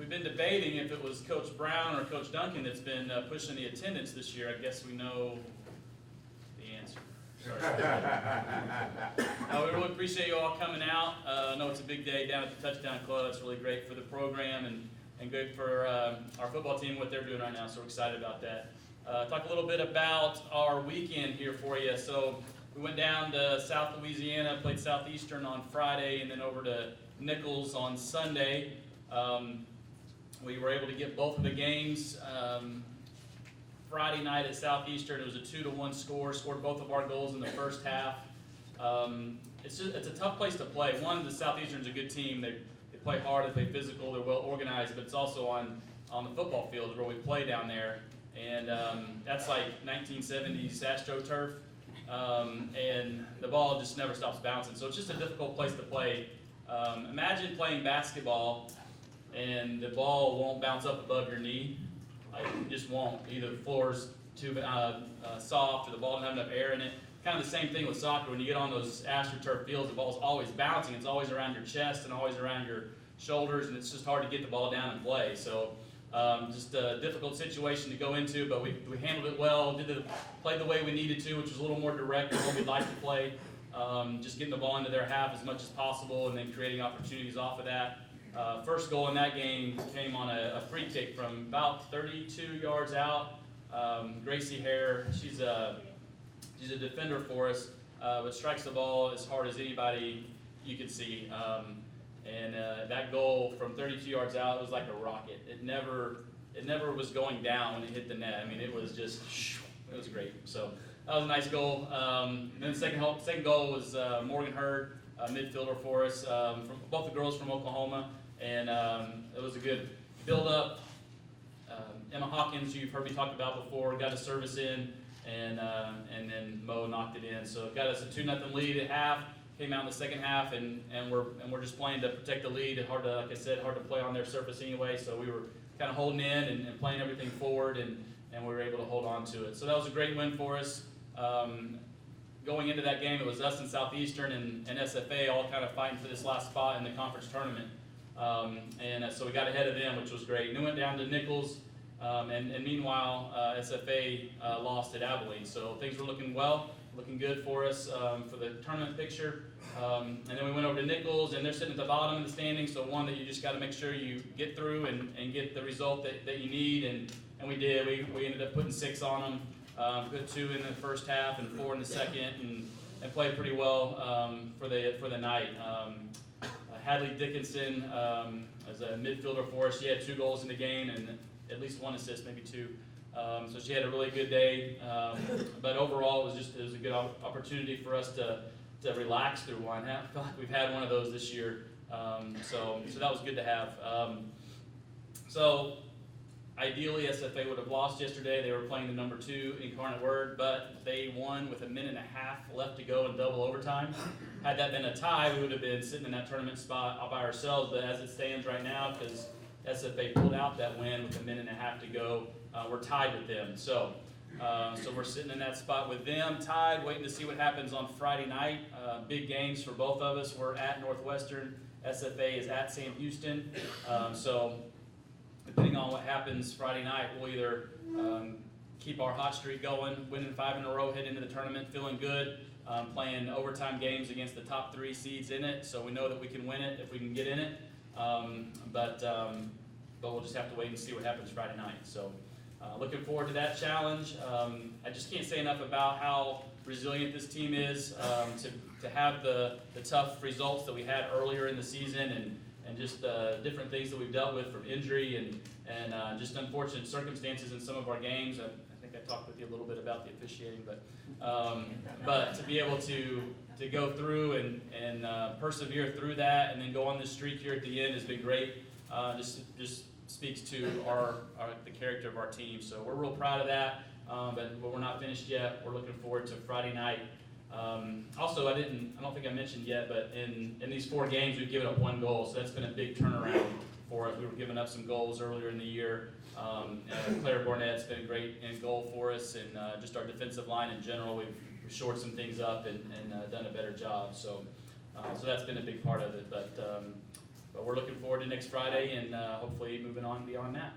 we've been debating if it was Coach Brown or Coach Duncan that's been pushing the attendance this year. I guess we know the answer. We really appreciate you all coming out. I know it's a big day down at the Touchdown Club. It's really great for the program and good for our football team, what they're doing right now, so we're excited about that. Talk a little bit about our weekend here for you. So we went down to South Louisiana, played Southeastern on Friday, and then over to Nichols on Sunday. We were able to get both of the games. Friday night at Southeastern, it was a 2-1 score. Scored both of our goals in the first half. It's a tough place to play. One, the Southeastern's a good team. They play hard, they play physical, they're well organized, but it's also on the football field where we play down there. And that's like 1970s AstroTurf. And the ball just never stops bouncing. So it's just a difficult place to play. Imagine playing basketball and the ball won't bounce up above your knee. Like, it just won't. Either the floor's too soft or the ball doesn't have enough air in it. Kind of the same thing with soccer. When you get on those AstroTurf fields, the ball's always bouncing. It's always around your chest and always around your shoulders, and it's just hard to get the ball down and play. So just a difficult situation to go into, but we handled it well. Played the way we needed to, which was a little more direct than what we'd like to play. Just getting the ball into their half as much as possible and then creating opportunities off of that. First goal in that game came on a free kick from about 32 yards out. Gracie Hare, she's a defender for us, but strikes the ball as hard as anybody you could see. That goal from 32 yards out, it was like a rocket. It never was going down when it hit the net. I mean, it was just, it was great. So that was a nice goal. Then the second goal was Morgan Hurd, a midfielder for us, from both the girls from Oklahoma, and it was a good build-up. Emma Hawkins, you've heard me talk about before, got a service in, and then Mo knocked it in. So it got us a 2-0 lead at half. Came out in the second half, and we're just playing to protect the lead. Hard to, like I said, hard to play on their surface anyway. So we were kind of holding in and playing everything forward, and we were able to hold on to it. So that was a great win for us. Going into that game, it was us and Southeastern and SFA all kind of fighting for this last spot in the conference tournament. So we got ahead of them, which was great. And then went down to Nichols, and meanwhile, SFA lost at Abilene. So things were looking well, looking good for us for the tournament picture. And then we went over to Nichols, and they're sitting at the bottom of the standing, so one that you just got to make sure you get through and get the result that you need, and we did. We ended up putting 6 on them, put 2 in the first half and 4 in the second, and played pretty well for the night. Hadley Dickinson as a midfielder for us. She had 2 goals in the game and at least 1 assist, maybe 2. So she had a really good day. But overall, it was a good opportunity for us to relax through one. I feel like we've had one of those this year. So that was good to have. So ideally, SFA would have lost yesterday. They were playing the number 2 Incarnate Word, but they won with 1.5 minutes left to go in double overtime. Had that been a tie, we would have been sitting in that tournament spot all by ourselves. But as it stands right now, because SFA pulled out that win with 1.5 minutes to go, we're tied with them. So we're sitting in that spot with them, tied, waiting to see what happens on Friday night. Big games for both of us. We're at Northwestern. SFA is at Sam Houston. So depending on what happens Friday night, we'll either keep our hot streak going, winning 5 in a row, head into the tournament feeling good, playing overtime games against the top 3 seeds in it, so we know that we can win it if we can get in it. But we'll just have to wait and see what happens Friday night. So looking forward to that challenge. I just can't say enough about how resilient this team is to have the tough results that we had earlier in the season and just different things that we've dealt with from injury and just unfortunate circumstances in some of our games. I think I talked with you a little bit about the officiating, but to be able to go through and persevere through that and then go on this streak here at the end has been great. Just speaks to the character of our team. So we're real proud of that, but we're not finished yet. We're looking forward to Friday night. Also, I don't think I mentioned yet, but in these 4 games, we've given up 1 goal, so that's been a big turnaround for us. We were giving up some goals earlier in the year. Claire Barnett's been great in goal for us, and just our defensive line in general, we've shored some things up and done a better job. So that's been a big part of it. But we're looking forward to next Friday and hopefully moving on beyond that.